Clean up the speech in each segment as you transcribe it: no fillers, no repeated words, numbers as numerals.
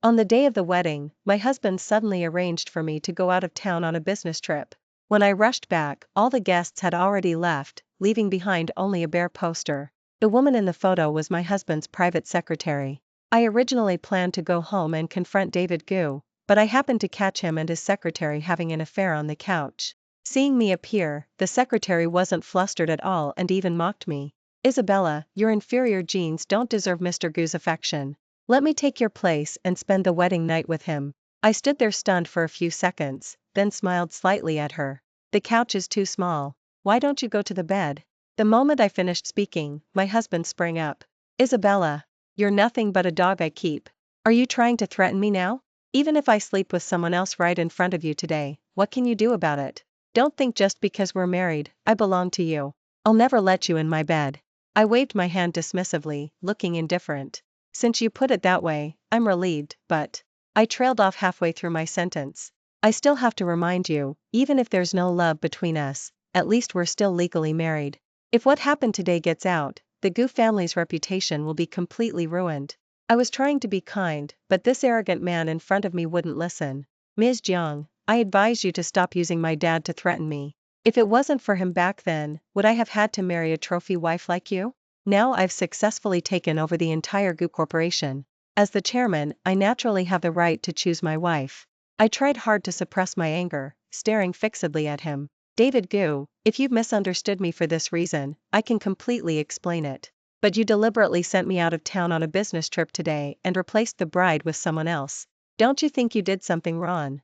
On the day of the wedding, my husband suddenly arranged for me to go out of town on a business trip. When I rushed back, all the guests had already left, leaving behind only a bare poster. The woman in the photo was my husband's private secretary. I originally planned to go home and confront David Gu, but I happened to catch him and his secretary having an affair on the couch. Seeing me appear, the secretary wasn't flustered at all and even mocked me. "Isabella, your inferior genes don't deserve Mr. Gu's affection. Let me take your place and spend the wedding night with him." I stood there stunned for a few seconds, then smiled slightly at her. "The couch is too small. Why don't you go to the bed?" The moment I finished speaking, my husband sprang up. "Isabella, you're nothing but a dog I keep. Are you trying to threaten me now? Even if I sleep with someone else right in front of you today, what can you do about it? Don't think just because we're married, I belong to you. I'll never let you in my bed." I waved my hand dismissively, looking indifferent. "Since you put it that way, I'm relieved, but..." I trailed off halfway through my sentence. "I still have to remind you, even if there's no love between us, at least we're still legally married. If what happened today gets out, the Gu family's reputation will be completely ruined." I was trying to be kind, but this arrogant man in front of me wouldn't listen. "Ms. Jiang, I advise you to stop using my dad to threaten me. If it wasn't for him back then, would I have had to marry a trophy wife like you? Now I've successfully taken over the entire Gu Corporation. As the chairman, I naturally have the right to choose my wife." I tried hard to suppress my anger, staring fixedly at him. "David Gu, if you've misunderstood me for this reason, I can completely explain it. But you deliberately sent me out of town on a business trip today and replaced the bride with someone else. Don't you think you did something wrong?"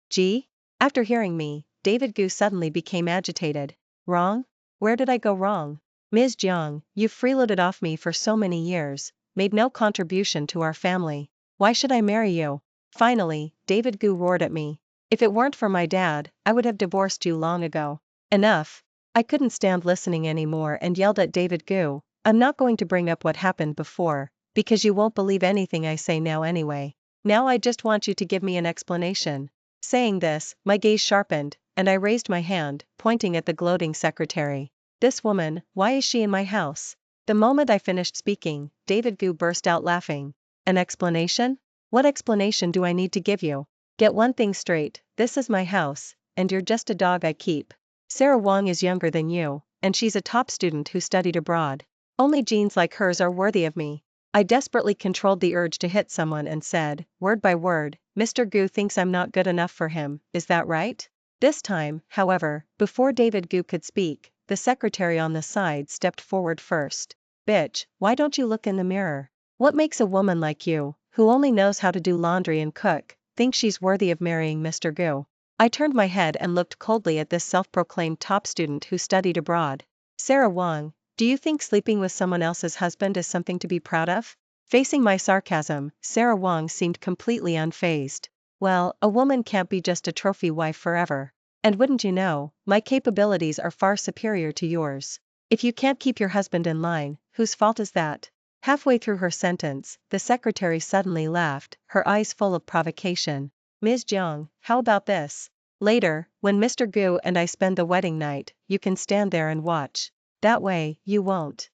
Gee? After hearing me, David Gu suddenly became agitated. "Wrong? Where did I go wrong? Ms. Jiang, you've freeloaded off me for so many years, made no contribution to our family. Why should I marry you?" Finally, David Gu roared at me. "If it weren't for my dad, I would have divorced you long ago." Enough. I couldn't stand listening anymore and yelled at David Gu, "I'm not going to bring up what happened before, because you won't believe anything I say now anyway. Now I just want you to give me an explanation." Saying this, my gaze sharpened, and I raised my hand, pointing at the gloating secretary. "This woman, why is she in my house?" The moment I finished speaking, David Gu burst out laughing. "An explanation? What explanation do I need to give you? Get one thing straight, this is my house, and you're just a dog I keep. Sarah Wang is younger than you, and she's a top student who studied abroad. Only genes like hers are worthy of me." I desperately controlled the urge to hit someone and said, word by word, "Mr. Gu thinks I'm not good enough for him, is that right?" This time, however, before David Gu could speak, the secretary on the side stepped forward first. "Bitch, why don't you look in the mirror? What makes a woman like you, who only knows how to do laundry and cook, think she's worthy of marrying Mr. Gu?" I turned my head and looked coldly at this self-proclaimed top student who studied abroad. "Sarah Wang, do you think sleeping with someone else's husband is something to be proud of?" Facing my sarcasm, Sarah Wang seemed completely unfazed. "Well, a woman can't be just a trophy wife forever. And wouldn't you know, my capabilities are far superior to yours. If you can't keep your husband in line, whose fault is that?" Halfway through her sentence, the secretary suddenly laughed, her eyes full of provocation. "Ms. Jiang, how about this? Later, when Mr. Gu and I spend the wedding night, you can stand there and watch. That way, you won't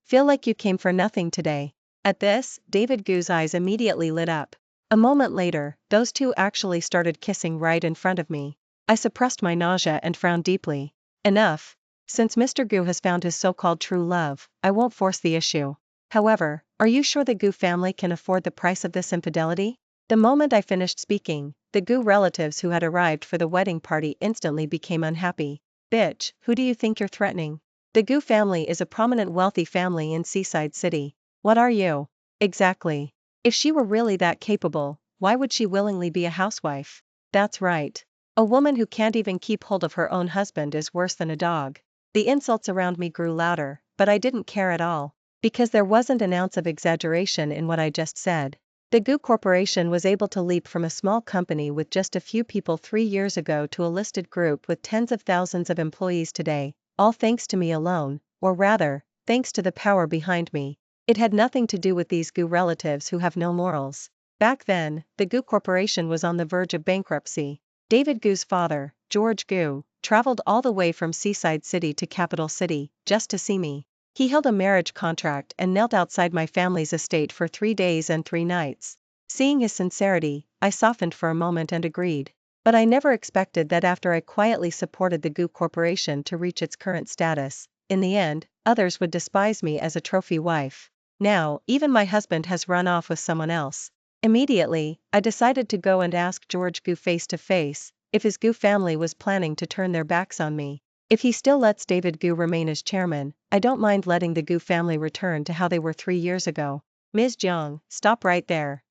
feel like you came for nothing today." At this, David Gu's eyes immediately lit up. A moment later, those two actually started kissing right in front of me. I suppressed my nausea and frowned deeply. Enough. Since Mr. Gu has found his so-called true love, I won't force the issue. However, are you sure the Gu family can afford the price of this infidelity? The moment I finished speaking, the Gu relatives who had arrived for the wedding party instantly became unhappy. "Bitch, who do you think you're threatening? The Gu family is a prominent wealthy family in Seaside City. What are you?" Exactly. If she were really that capable, why would she willingly be a housewife? That's right. A woman who can't even keep hold of her own husband is worse than a dog. The insults around me grew louder, but I didn't care at all, because there wasn't an ounce of exaggeration in what I just said. The Gu Corporation was able to leap from a small company with just a few people 3 years ago to a listed group with tens of thousands of employees today, all thanks to me alone, or rather, thanks to the power behind me. It had nothing to do with these Gu relatives who have no morals. Back then, the Gu Corporation was on the verge of bankruptcy. David Gu's father, George Gu, traveled all the way from Seaside City to Capital City, just to see me. He held a marriage contract and knelt outside my family's estate for 3 days and 3 nights. Seeing his sincerity, I softened for a moment and agreed. But I never expected that after I quietly supported the Goo Corporation to reach its current status, in the end, others would despise me as a trophy wife. Now, even my husband has run off with someone else. Immediately, I decided to go and ask George Goo face to face if his Goo family was planning to turn their backs on me. If he still lets David Goo remain as chairman, I don't mind letting the Goo family return to how they were 3 years ago. Ms. Jeong, stop right there.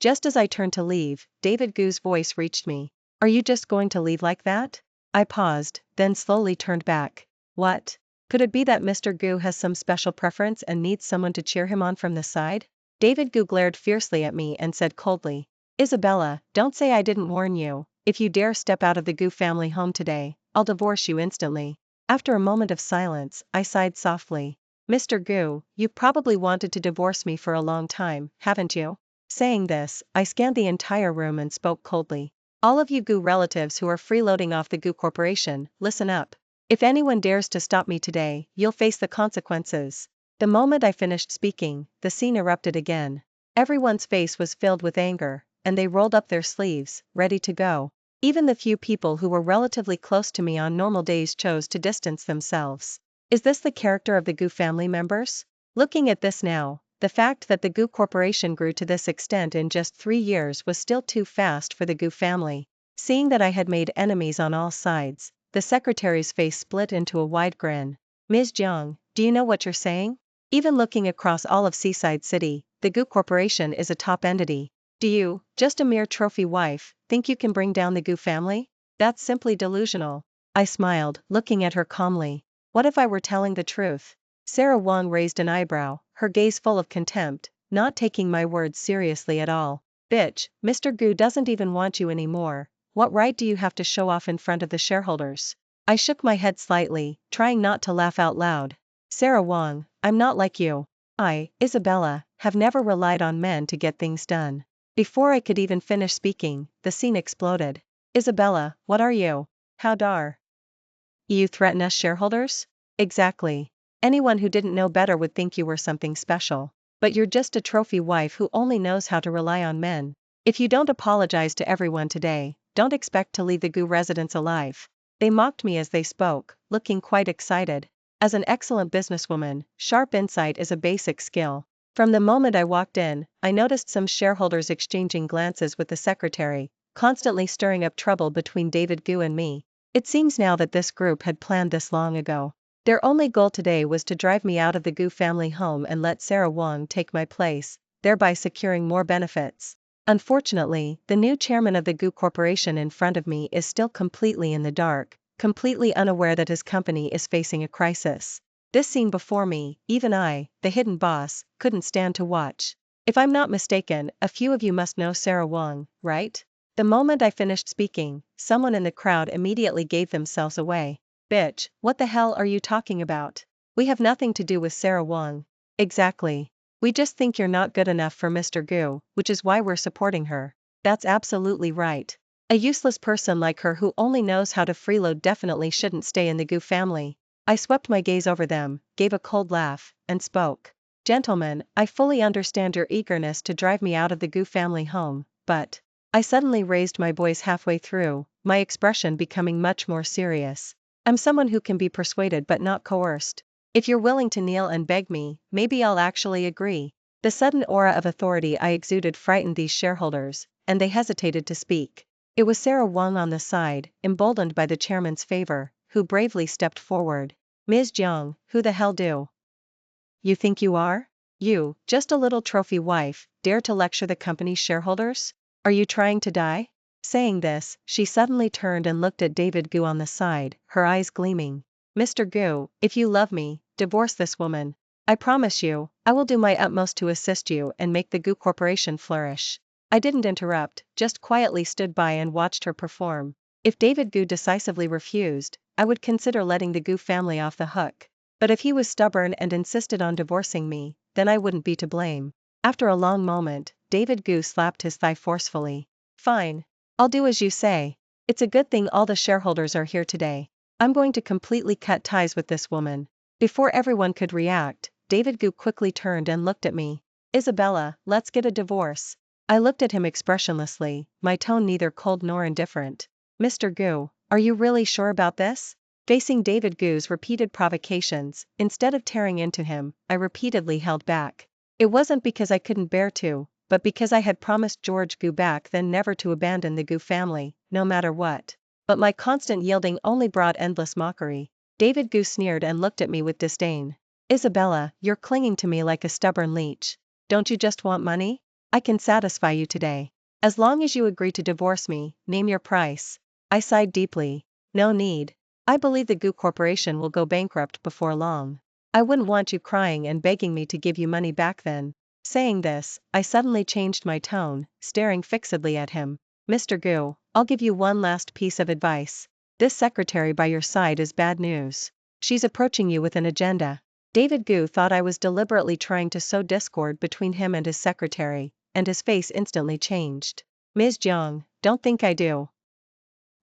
Just as I turned to leave, David Goo's voice reached me. Are you just going to leave like that? I paused, then slowly turned back. What? Could it be that Mr. Goo has some special preference and needs someone to cheer him on from the side? David Goo glared fiercely at me and said coldly, Isabella, don't say I didn't warn you. If you dare step out of the Goo family home today, I'll divorce you instantly. After a moment of silence, I sighed softly. Mr. Goo, you've probably wanted to divorce me for a long time, haven't you? Saying this, I scanned the entire room and spoke coldly. All of you Goo relatives who are freeloading off the Goo Corporation, listen up. If anyone dares to stop me today, you'll face the consequences. The moment I finished speaking, the scene erupted again. Everyone's face was filled with anger, and they rolled up their sleeves, ready to go. Even the few people who were relatively close to me on normal days chose to distance themselves. Is this the character of the Goo family members? Looking at this now, the fact that the Goo Corporation grew to this extent in just 3 years was still too fast for the Goo family. Seeing that I had made enemies on all sides, the secretary's face split into a wide grin. Ms. Jeong, do you know what you're saying? Even looking across all of Seaside City, the Goo Corporation is a top entity. Do you, just a mere trophy wife, think you can bring down the Goo family? That's simply delusional. I smiled, looking at her calmly. What if I were telling the truth? Sarah Wong raised an eyebrow, her gaze full of contempt, not taking my words seriously at all. Bitch, Mr. Goo doesn't even want you anymore. What right do you have to show off in front of the shareholders? I shook my head slightly, trying not to laugh out loud. Sarah Wong, I'm not like you. I, Isabella, have never relied on men to get things done. Before I could even finish speaking, the scene exploded. Isabella, what are you? How dare you threaten us shareholders? Exactly. Anyone who didn't know better would think you were something special. But you're just a trophy wife who only knows how to rely on men. If you don't apologize to everyone today, don't expect to leave the Goo residence alive. They mocked me as they spoke, looking quite excited. As an excellent businesswoman, sharp insight is a basic skill. From the moment I walked in, I noticed some shareholders exchanging glances with the secretary, constantly stirring up trouble between David Goo and me. It seems now that this group had planned this long ago. Their only goal today was to drive me out of the Goo family home and let Sarah Wong take my place, thereby securing more benefits. Unfortunately, the new chairman of the Goo Corporation in front of me is still completely in the dark, completely unaware that his company is facing a crisis. This scene before me, even I, the hidden boss, couldn't stand to watch. If I'm not mistaken, a few of you must know Sarah Wong, right? The moment I finished speaking, someone in the crowd immediately gave themselves away. Bitch, what the hell are you talking about? We have nothing to do with Sarah Wong. Exactly. We just think you're not good enough for Mr. Goo, which is why we're supporting her. That's absolutely right. A useless person like her who only knows how to freeload definitely shouldn't stay in the Goo family. I swept my gaze over them, gave a cold laugh, and spoke. Gentlemen, I fully understand your eagerness to drive me out of the Goo family home, but I suddenly raised my voice halfway through, my expression becoming much more serious. I'm someone who can be persuaded but not coerced. If you're willing to kneel and beg me, maybe I'll actually agree. The sudden aura of authority I exuded frightened these shareholders, and they hesitated to speak. It was Sarah Wong on the side, emboldened by the chairman's favor, who bravely stepped forward. Ms. Jeong, who the hell do you think you are? You, just a little trophy wife, dare to lecture the company's shareholders? Are you trying to die? Saying this, she suddenly turned and looked at David Goo on the side, her eyes gleaming. Mr. Goo, if you love me, divorce this woman. I promise you, I will do my utmost to assist you and make the Goo Corporation flourish. I didn't interrupt, just quietly stood by and watched her perform. If David Goo decisively refused, I would consider letting the Goo family off the hook. But if he was stubborn and insisted on divorcing me, then I wouldn't be to blame. After a long moment, David Goo slapped his thigh forcefully. Fine. I'll do as you say. It's a good thing all the shareholders are here today. I'm going to completely cut ties with this woman. Before everyone could react, David Goo quickly turned and looked at me. Isabella, let's get a divorce. I looked at him expressionlessly, my tone neither cold nor indifferent. Mr. Gu, are you really sure about this? Facing David Gu's repeated provocations, instead of tearing into him, I repeatedly held back. It wasn't because I couldn't bear to, but because I had promised George Gu back then never to abandon the Gu family, no matter what. But my constant yielding only brought endless mockery. David Gu sneered and looked at me with disdain. Isabella, you're clinging to me like a stubborn leech. Don't you just want money? I can satisfy you today. As long as you agree to divorce me, name your price. I sighed deeply. No need. I believe the Gu Corporation will go bankrupt before long. I wouldn't want you crying and begging me to give you money back then. Saying this, I suddenly changed my tone, staring fixedly at him. Mr. Gu, I'll give you one last piece of advice. This secretary by your side is bad news. She's approaching you with an agenda. David Gu thought I was deliberately trying to sow discord between him and his secretary, and his face instantly changed. Ms. Jiang, don't think I do.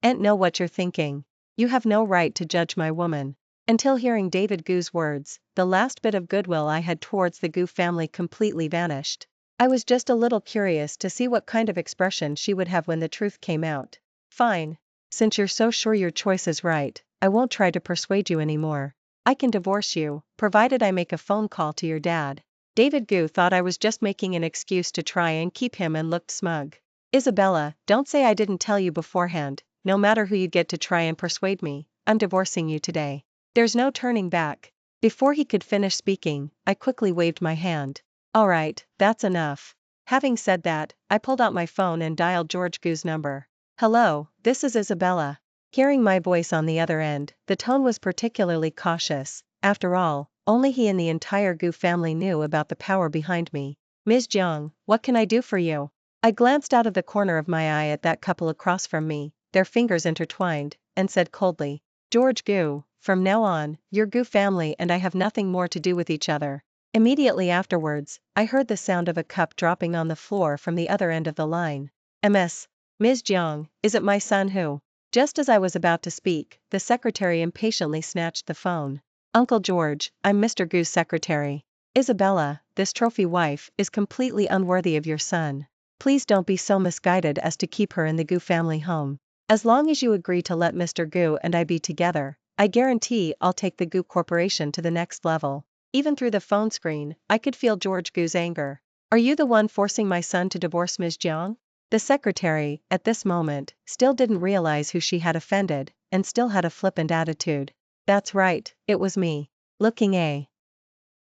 Ain't know what you're thinking. You have no right to judge my woman. Until hearing David Gu's words, the last bit of goodwill I had towards the Gu family completely vanished. I was just a little curious to see what kind of expression she would have when the truth came out. Fine. Since you're so sure your choice is right, I won't try to persuade you anymore. I can divorce you, provided I make a phone call to your dad. David Gu thought I was just making an excuse to try and keep him and looked smug. Isabella, don't say I didn't tell you beforehand. No matter who you get to try and persuade me, I'm divorcing you today. There's no turning back. Before he could finish speaking, I quickly waved my hand. Alright, that's enough. Having said that, I pulled out my phone and dialed George Gu's number. Hello, this is Isabella. Hearing my voice on the other end, the tone was particularly cautious. After all, only he and the entire Gu family knew about the power behind me. Ms. Jiang, what can I do for you? I glanced out of the corner of my eye at that couple across from me, their fingers intertwined, and said coldly, George Gu, from now on, your Gu family and I have nothing more to do with each other. Immediately afterwards, I heard the sound of a cup dropping on the floor from the other end of the line. Ms. Jiang, is it my son who? Just as I was about to speak, the secretary impatiently snatched the phone. Uncle George, I'm Mr. Gu's secretary. Isabella, this trophy wife, is completely unworthy of your son. Please don't be so misguided as to keep her in the Gu family home. As long as you agree to let Mr. Gu and I be together, I guarantee I'll take the Gu Corporation to the next level. Even through the phone screen, I could feel George Gu's anger. Are you the one forcing my son to divorce Ms. Jiang? The secretary, at this moment, still didn't realize who she had offended, and still had a flippant attitude. That's right, it was me. Looking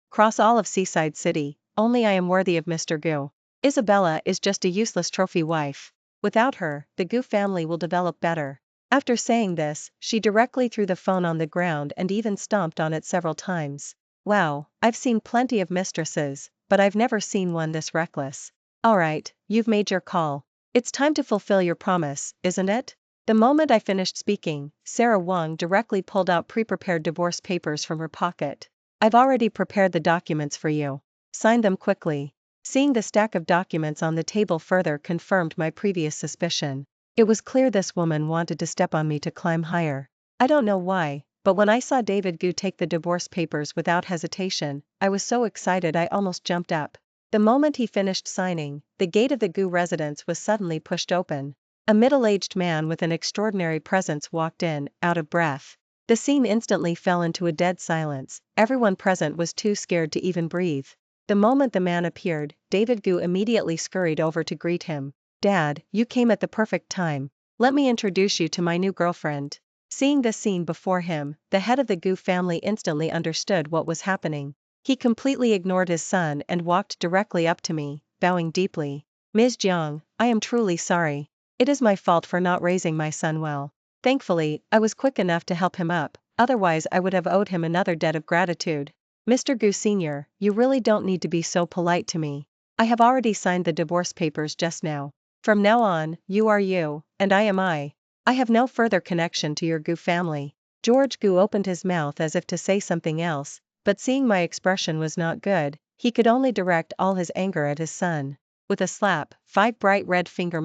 across all of Seaside City, only I am worthy of Mr. Gu. Isabella is just a useless trophy wife. Without her, the Gu family will develop better. After saying this, she directly threw the phone on the ground and even stomped on it several times. Wow, I've seen plenty of mistresses, but I've never seen one this reckless. Alright, you've made your call. It's time to fulfill your promise, isn't it? The moment I finished speaking, Sarah Wang directly pulled out pre-prepared divorce papers from her pocket. I've already prepared the documents for you. Sign them quickly. Seeing the stack of documents on the table further confirmed my previous suspicion. It was clear this woman wanted to step on me to climb higher. I don't know why, but when I saw David Gu take the divorce papers without hesitation, I was so excited I almost jumped up. The moment he finished signing, the gate of the Gu residence was suddenly pushed open. A middle-aged man with an extraordinary presence walked in, out of breath. The scene instantly fell into a dead silence. Everyone present was too scared to even breathe. The moment the man appeared, David Gu immediately scurried over to greet him. Dad, you came at the perfect time. Let me introduce you to my new girlfriend. Seeing this scene before him, the head of the Gu family instantly understood what was happening. He completely ignored his son and walked directly up to me, bowing deeply. Ms. Jiang, I am truly sorry. It is my fault for not raising my son well. Thankfully, I was quick enough to help him up, otherwise I would have owed him another debt of gratitude. Mr. Gu Sr., you really don't need to be so polite to me. I have already signed the divorce papers just now. From now on, you are you, and I am I. I have no further connection to your Gu family. George Gu opened his mouth as if to say something else, but seeing my expression was not good, he could only direct all his anger at his son. With a slap, 5 bright red finger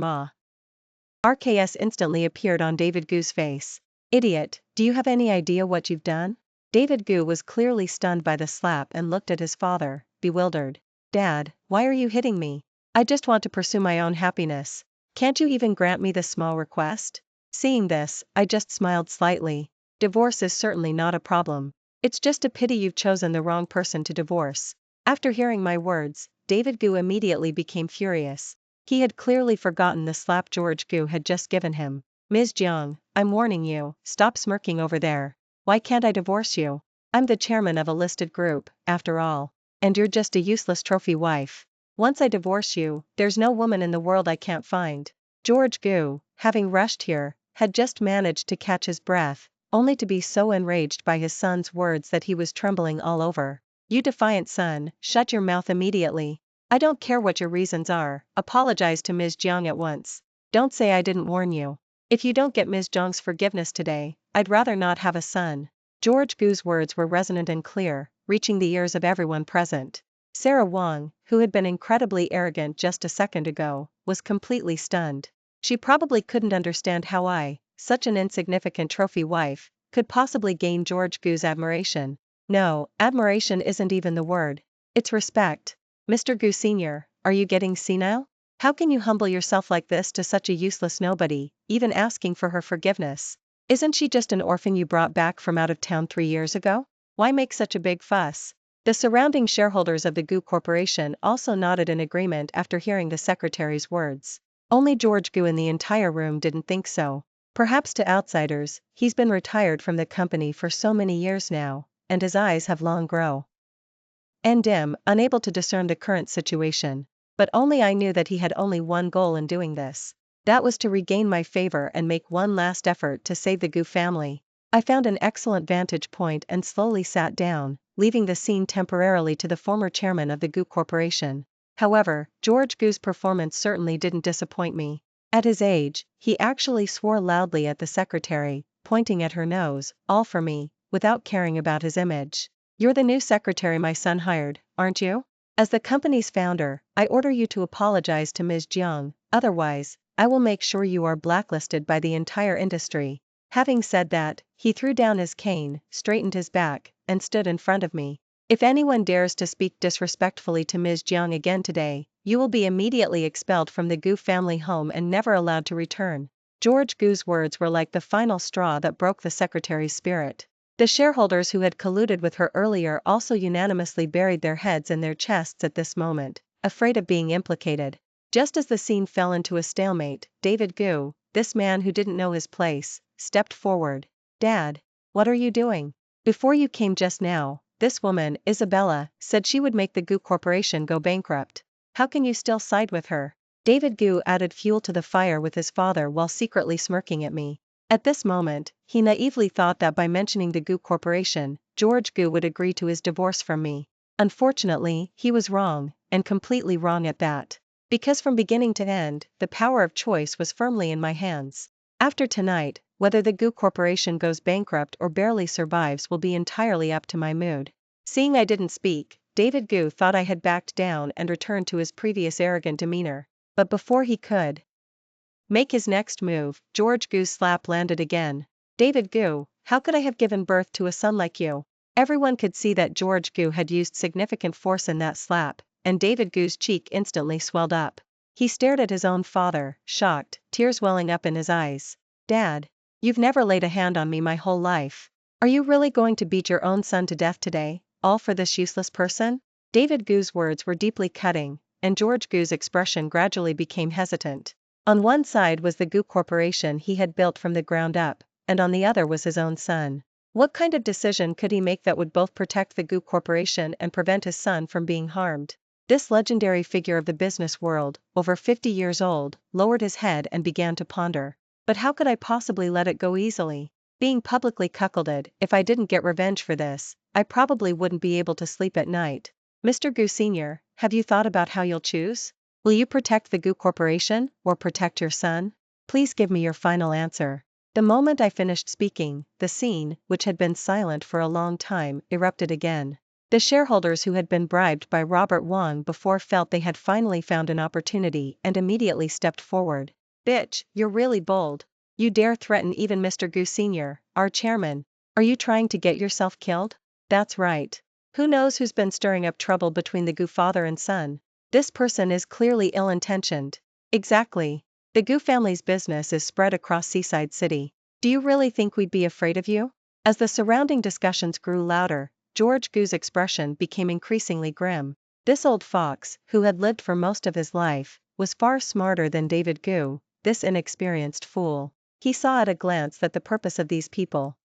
RKS instantly appeared on David Gu's face. Idiot, do you have any idea what you've done? David Gu was clearly stunned by the slap and looked at his father, bewildered. Dad, why are you hitting me? I just want to pursue my own happiness. Can't you even grant me this small request? Seeing this, I just smiled slightly. Divorce is certainly not a problem. It's just a pity you've chosen the wrong person to divorce. After hearing my words, David Gu immediately became furious. He had clearly forgotten the slap George Gu had just given him. Ms. Jiang, I'm warning you, stop smirking over there. Why can't I divorce you? I'm the chairman of a listed group, after all. And you're just a useless trophy wife. Once I divorce you, there's no woman in the world I can't find. George Gu, having rushed here, had just managed to catch his breath, only to be so enraged by his son's words that he was trembling all over. You defiant son, shut your mouth immediately. I don't care what your reasons are, apologize to Ms. Jiang at once. Don't say I didn't warn you. If you don't get Ms. Jiang's forgiveness today, I'd rather not have a son. George Gu's words were resonant and clear, reaching the ears of everyone present. Sarah Wang, who had been incredibly arrogant just a second ago, was completely stunned. She probably couldn't understand how I, such an insignificant trophy wife, could possibly gain George Gu's admiration. No, admiration isn't even the word. It's respect. Mr. Gu Sr., are you getting senile? How can you humble yourself like this to such a useless nobody, even asking for her forgiveness? Isn't she just an orphan you brought back from out of town 3 years ago? Why make such a big fuss? The surrounding shareholders of the Gu Corporation also nodded in agreement after hearing the secretary's words. Only George Gu in the entire room didn't think so. Perhaps to outsiders, he's been retired from the company for so many years now, and his eyes have long grown and dim, unable to discern the current situation. But only I knew that he had only one goal in doing this. That was to regain my favor and make one last effort to save the Gu family. I found an excellent vantage point and slowly sat down, leaving the scene temporarily to the former chairman of the Gu Corporation. However, George Gu's performance certainly didn't disappoint me. At his age, he actually swore loudly at the secretary, pointing at her nose, all for me, without caring about his image. You're the new secretary my son hired, aren't you? As the company's founder, I order you to apologize to Ms. Jiang, otherwise, I will make sure you are blacklisted by the entire industry. Having said that, he threw down his cane, straightened his back, and stood in front of me. If anyone dares to speak disrespectfully to Ms. Jiang again today, you will be immediately expelled from the Gu family home and never allowed to return. George Gu's words were like the final straw that broke the secretary's spirit. The shareholders who had colluded with her earlier also unanimously buried their heads in their chests at this moment, afraid of being implicated. Just as the scene fell into a stalemate, David Gu, this man who didn't know his place, stepped forward. Dad, what are you doing? Before you came just now, this woman, Isabella, said she would make the Gu Corporation go bankrupt. How can you still side with her? David Gu added fuel to the fire with his father while secretly smirking at me. At this moment, he naively thought that by mentioning the Gu Corporation, George Gu would agree to his divorce from me. Unfortunately, he was wrong, and completely wrong at that. Because from beginning to end, the power of choice was firmly in my hands. After tonight, whether the Gu Corporation goes bankrupt or barely survives will be entirely up to my mood. Seeing I didn't speak, David Gu thought I had backed down and returned to his previous arrogant demeanor. But before he could make his next move, George Gu's slap landed again. David Gu, how could I have given birth to a son like you? Everyone could see that George Gu had used significant force in that slap, and David Gu's cheek instantly swelled up. He stared at his own father, shocked, tears welling up in his eyes. Dad, you've never laid a hand on me my whole life. Are you really going to beat your own son to death today, all for this useless person? David Gu's words were deeply cutting, and George Gu's expression gradually became hesitant. On one side was the Gu Corporation he had built from the ground up, and on the other was his own son. What kind of decision could he make that would both protect the Gu Corporation and prevent his son from being harmed? This legendary figure of the business world, over 50 years old, lowered his head and began to ponder. But how could I possibly let it go easily? Being publicly cuckolded, if I didn't get revenge for this, I probably wouldn't be able to sleep at night. Mr. Gu Sr., have you thought about how you'll choose? Will you protect the Gu Corporation, or protect your son? Please give me your final answer. The moment I finished speaking, the scene, which had been silent for a long time, erupted again. The shareholders who had been bribed by Robert Wang before felt they had finally found an opportunity and immediately stepped forward. Bitch, you're really bold. You dare threaten even Mr. Gu Sr., our chairman. Are you trying to get yourself killed? That's right. Who knows who's been stirring up trouble between the Gu father and son? This person is clearly ill-intentioned. Exactly. The Gu family's business is spread across Seaside City. Do you really think we'd be afraid of you? As the surrounding discussions grew louder, George Gu's expression became increasingly grim. This old fox, who had lived for most of his life, was far smarter than David Gu, this inexperienced fool. He saw at a glance that the purpose of these people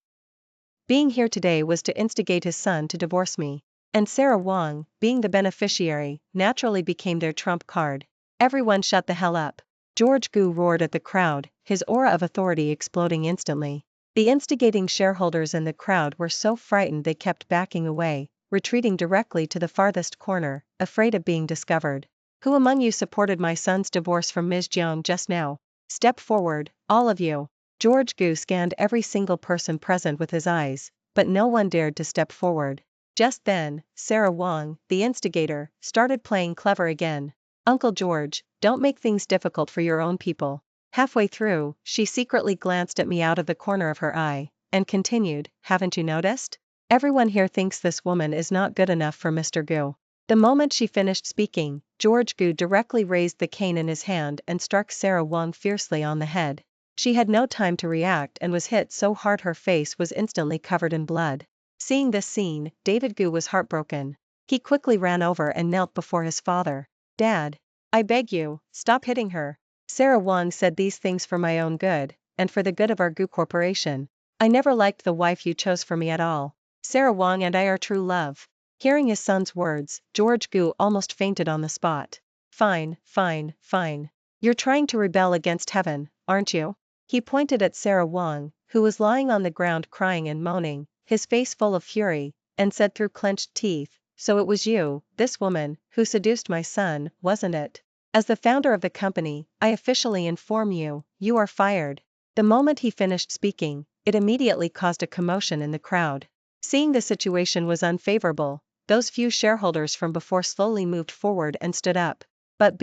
being here today was to instigate his son to divorce me. And Sarah Wang, being the beneficiary, naturally became their trump card. Everyone shut the hell up. George Gu roared at the crowd, his aura of authority exploding instantly. The instigating shareholders in the crowd were so frightened they kept backing away, retreating directly to the farthest corner, afraid of being discovered. Who among you supported my son's divorce from Ms. Jiang just now? Step forward, all of you. George Gu scanned every single person present with his eyes, but no one dared to step forward. Just then, Sarah Wang, the instigator, started playing clever again. Uncle George, don't make things difficult for your own people. Halfway through, she secretly glanced at me out of the corner of her eye, and continued, haven't you noticed? Everyone here thinks this woman is not good enough for Mr. Gu. The moment she finished speaking, George Gu directly raised the cane in his hand and struck Sarah Wang fiercely on the head. She had no time to react and was hit so hard her face was instantly covered in blood. Seeing this scene, David Gu was heartbroken. He quickly ran over and knelt before his father. Dad, I beg you, stop hitting her. Sarah Wang said these things for my own good, and for the good of our Gu Corporation. I never liked the wife you chose for me at all. Sarah Wang and I are true love. Hearing his son's words, George Gu almost fainted on the spot. Fine, fine, fine. You're trying to rebel against heaven, aren't you? He pointed at Sarah Wang, who was lying on the ground crying and moaning, his face full of fury, and said through clenched teeth, so it was you, this woman, who seduced my son, wasn't it? As the founder of the company, I officially inform you, you are fired. The moment he finished speaking, it immediately caused a commotion in the crowd. Seeing the situation was unfavorable, those few shareholders from before slowly moved forward and stood up. But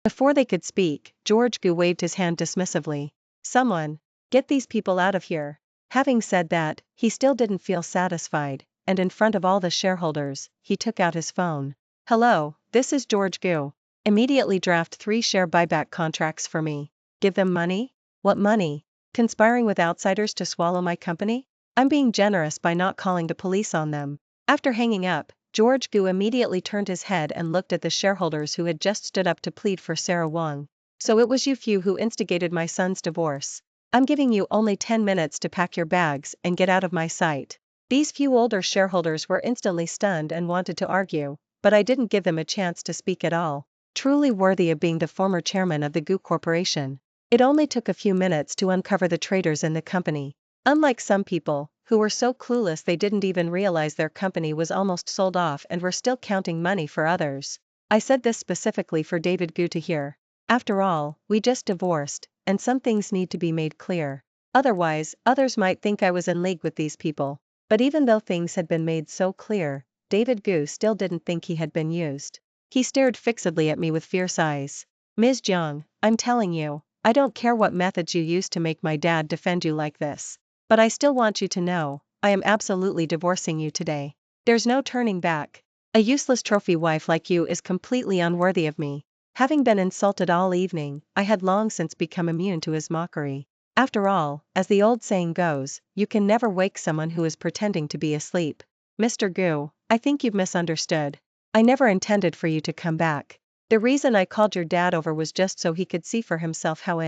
before they could speak, George Gu waved his hand dismissively. Someone, get these people out of here. Having said that, he still didn't feel satisfied, and in front of all the shareholders, he took out his phone. Hello, this is George Gu. Immediately draft 3 share buyback contracts for me. Give them money? What money? Conspiring with outsiders to swallow my company? I'm being generous by not calling the police on them. After hanging up, George Gu immediately turned his head and looked at the shareholders who had just stood up to plead for Sarah Wang. So it was you few who instigated my son's divorce. I'm giving you only 10 minutes to pack your bags and get out of my sight. These few older shareholders were instantly stunned and wanted to argue, but I didn't give them a chance to speak at all. Truly worthy of being the former chairman of the Gu Corporation. It only took a few minutes to uncover the traitors in the company. Unlike some people, who were so clueless they didn't even realize their company was almost sold off and were still counting money for others. I said this specifically for David Gu to hear. After all, we just divorced, and some things need to be made clear. Otherwise, others might think I was in league with these people. But even though things had been made so clear, David Gu still didn't think he had been used. He stared fixedly at me with fierce eyes. Ms. Jiang, I'm telling you, I don't care what methods you use to make my dad defend you like this. But I still want you to know, I am absolutely divorcing you today. There's no turning back. A useless trophy wife like you is completely unworthy of me. Having been insulted all evening, I had long since become immune to his mockery. After all, as the old saying goes, you can never wake someone who is pretending to be asleep. Mr. Gu, I think you've misunderstood. I never intended for you to come back. The reason I called your dad over was just so he could see for himself how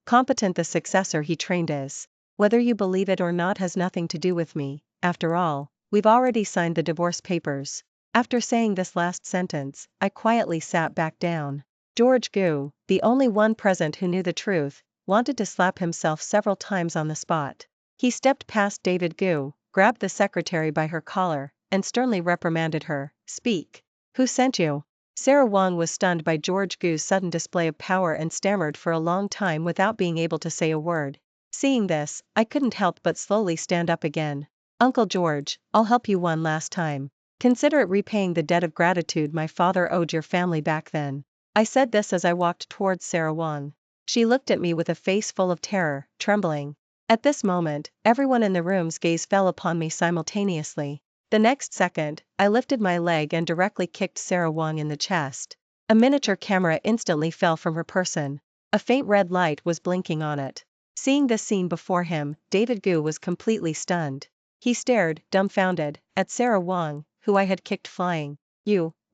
incompetent the successor he trained is. Whether you believe it or not has nothing to do with me. After all, we've already signed the divorce papers. After saying this last sentence, I quietly sat back down. George Gu, the only one present who knew the truth, wanted to slap himself several times on the spot. He stepped past David Gu, grabbed the secretary by her collar, and sternly reprimanded her. Speak. Who sent you? Sarah Wang was stunned by George Gu's sudden display of power and stammered for a long time without being able to say a word. Seeing this, I couldn't help but slowly stand up again. Uncle George, I'll help you one last time. Consider it repaying the debt of gratitude my father owed your family back then. I said this as I walked towards Sarah Wang. She looked at me with a face full of terror, trembling. At this moment, everyone in the room's gaze fell upon me simultaneously. The next second, I lifted my leg and directly kicked Sarah Wong in the chest. A miniature camera instantly fell from her person. A faint red light was blinking on it. Seeing this scene before him, David Gu was completely stunned. He stared, dumbfounded, at Sarah Wong, who I had kicked flying.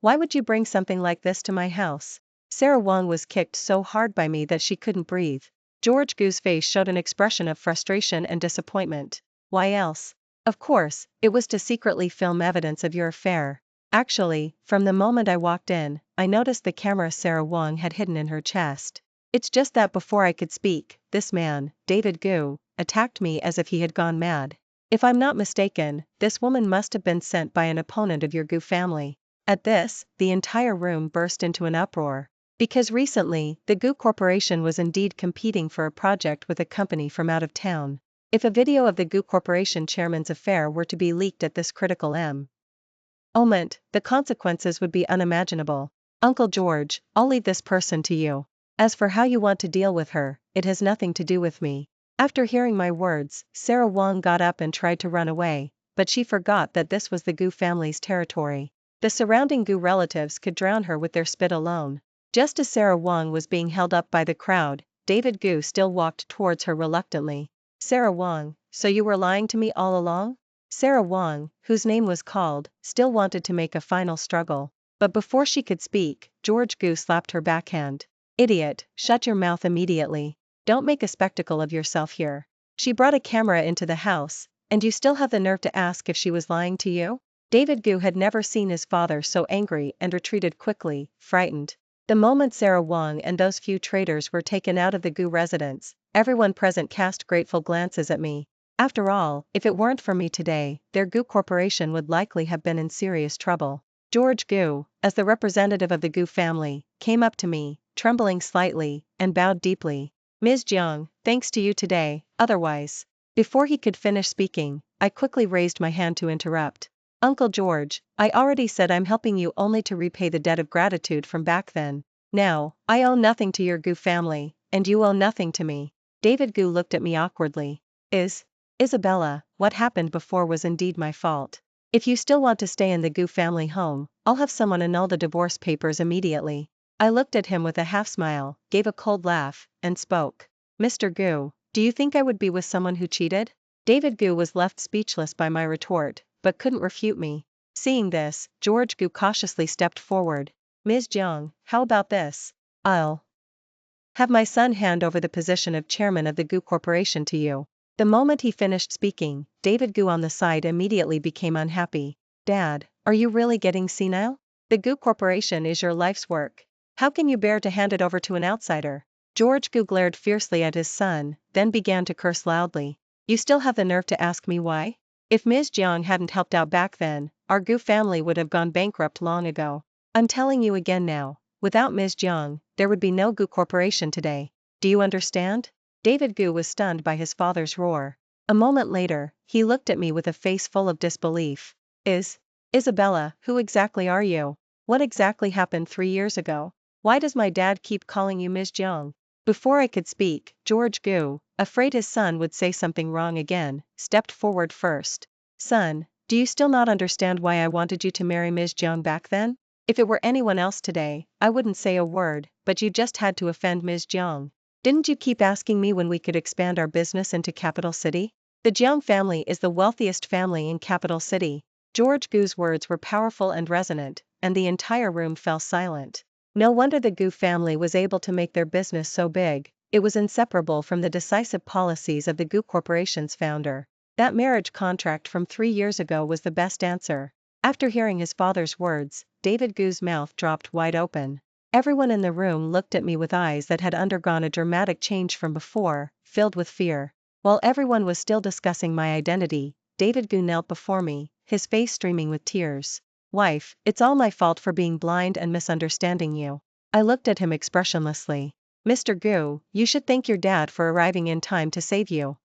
Why would you bring something like this to my house? Sarah Wong was kicked so hard by me that she couldn't breathe. George Gu's face showed an expression of frustration and disappointment. Why else? Of course, it was to secretly film evidence of your affair. Actually, from the moment I walked in, I noticed the camera Sarah Wong had hidden in her chest. It's just that before I could speak, this man, David Gu, attacked me as if he had gone mad. If I'm not mistaken, this woman must have been sent by an opponent of your Gu family. At this, the entire room burst into an uproar. Because recently, the Gu Corporation was indeed competing for a project with a company from out of town. If a video of the Gu Corporation chairman's affair were to be leaked at this critical moment, the consequences would be unimaginable. Uncle George, I'll leave this person to you. As for how you want to deal with her, it has nothing to do with me. After hearing my words, Sarah Wong got up and tried to run away, but she forgot that this was the Gu family's territory. The surrounding Gu relatives could drown her with their spit alone. Just as Sarah Wong was being held up by the crowd, David Gu still walked towards her reluctantly. Sarah Wong, so you were lying to me all along? Sarah Wong, whose name was called, still wanted to make a final struggle. But before she could speak, George Gu slapped her backhand. Idiot, shut your mouth immediately. Don't make a spectacle of yourself here. She brought a camera into the house, and you still have the nerve to ask if she was lying to you? David Gu had never seen his father so angry and retreated quickly, frightened. The moment Sarah Wong and those few traitors were taken out of the Gu residence, everyone present cast grateful glances at me. After all, if it weren't for me today, their Gu Corporation would likely have been in serious trouble. George Gu, as the representative of the Gu family, came up to me, trembling slightly, and bowed deeply. Ms. Jiang, thanks to you today, otherwise. Before he could finish speaking, I quickly raised my hand to interrupt. Uncle George, I already said I'm helping you only to repay the debt of gratitude from back then. Now, I owe nothing to your Gu family, and you owe nothing to me. David Gu looked at me awkwardly. Isabella, what happened before was indeed my fault. If you still want to stay in the Gu family home, I'll have someone annul the divorce papers immediately. I looked at him with a half smile, gave a cold laugh, and spoke. Mr. Gu, do you think I would be with someone who cheated? David Gu was left speechless by my retort, but couldn't refute me. Seeing this, George Gu cautiously stepped forward. Ms. Jiang, how about this? I'll have my son hand over the position of chairman of the Gu Corporation to you. The moment he finished speaking, David Gu on the side immediately became unhappy. Dad, are you really getting senile? The Gu Corporation is your life's work. How can you bear to hand it over to an outsider? George Gu glared fiercely at his son, then began to curse loudly. You still have the nerve to ask me why? If Ms. Jiang hadn't helped out back then, our Gu family would have gone bankrupt long ago. I'm telling you again now, without Ms. Jiang, there would be no Gu Corporation today. Do you understand? David Gu was stunned by his father's roar. A moment later, he looked at me with a face full of disbelief. Isabella, who exactly are you? What exactly happened 3 years ago? Why does my dad keep calling you Ms. Jiang? Before I could speak, George Gu, afraid his son would say something wrong again, stepped forward first. Son, do you still not understand why I wanted you to marry Ms. Jiang back then? If it were anyone else today, I wouldn't say a word, but you just had to offend Ms. Jiang. Didn't you keep asking me when we could expand our business into Capital City? The Jiang family is the wealthiest family in Capital City. George Gu's words were powerful and resonant, and the entire room fell silent. No wonder the Gu family was able to make their business so big. It was inseparable from the decisive policies of the Gu Corporation's founder. That marriage contract from 3 years ago was the best answer. After hearing his father's words, David Gu's mouth dropped wide open. Everyone in the room looked at me with eyes that had undergone a dramatic change from before, filled with fear. While everyone was still discussing my identity, David Gu knelt before me, his face streaming with tears. Wife, it's all my fault for being blind and misunderstanding you. I looked at him expressionlessly. Mr. Gu, you should thank your dad for arriving in time to save you.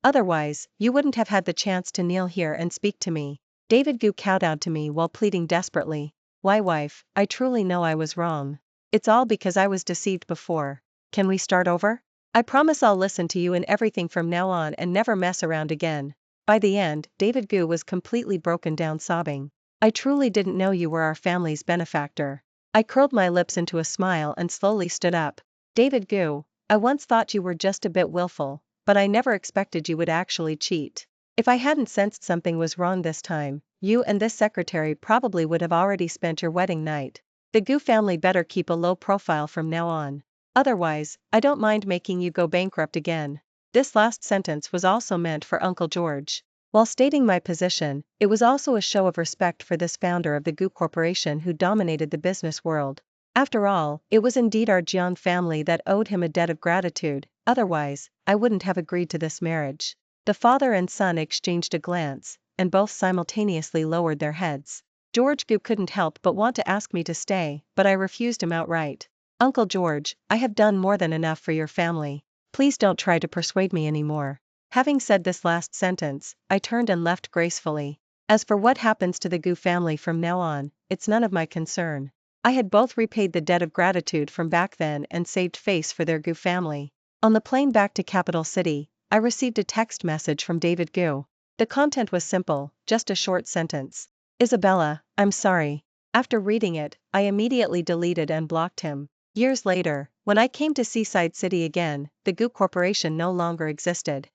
Otherwise, you wouldn't have had the chance to kneel here and speak to me. David Gu kowtowed to me while pleading desperately. Why, wife, I truly know I was wrong. It's all because I was deceived before. Can we start over? I promise I'll listen to you in everything from now on and never mess around again. By the end, David Gu was completely broken down sobbing. I truly didn't know you were our family's benefactor. I curled my lips into a smile and slowly stood up. David Gu, I once thought you were just a bit willful, but I never expected you would actually cheat. If I hadn't sensed something was wrong this time, you and this secretary probably would have already spent your wedding night. The Gu family better keep a low profile from now on. Otherwise, I don't mind making you go bankrupt again. This last sentence was also meant for Uncle George. While stating my position, it was also a show of respect for this founder of the Gu Corporation who dominated the business world. After all, it was indeed our Jiang family that owed him a debt of gratitude, otherwise, I wouldn't have agreed to this marriage. The father and son exchanged a glance, and both simultaneously lowered their heads. George Gu couldn't help but want to ask me to stay, but I refused him outright. Uncle George, I have done more than enough for your family. Please don't try to persuade me anymore. Having said this last sentence, I turned and left gracefully. As for what happens to the Gu family from now on, it's none of my concern. I had both repaid the debt of gratitude from back then and saved face for their Gu family. On the plane back to Capital City, I received a text message from David Gu. The content was simple, just a short sentence. Isabella, I'm sorry. After reading it, I immediately deleted and blocked him. Years later, when I came to Seaside City again, the Gu Corporation no longer existed.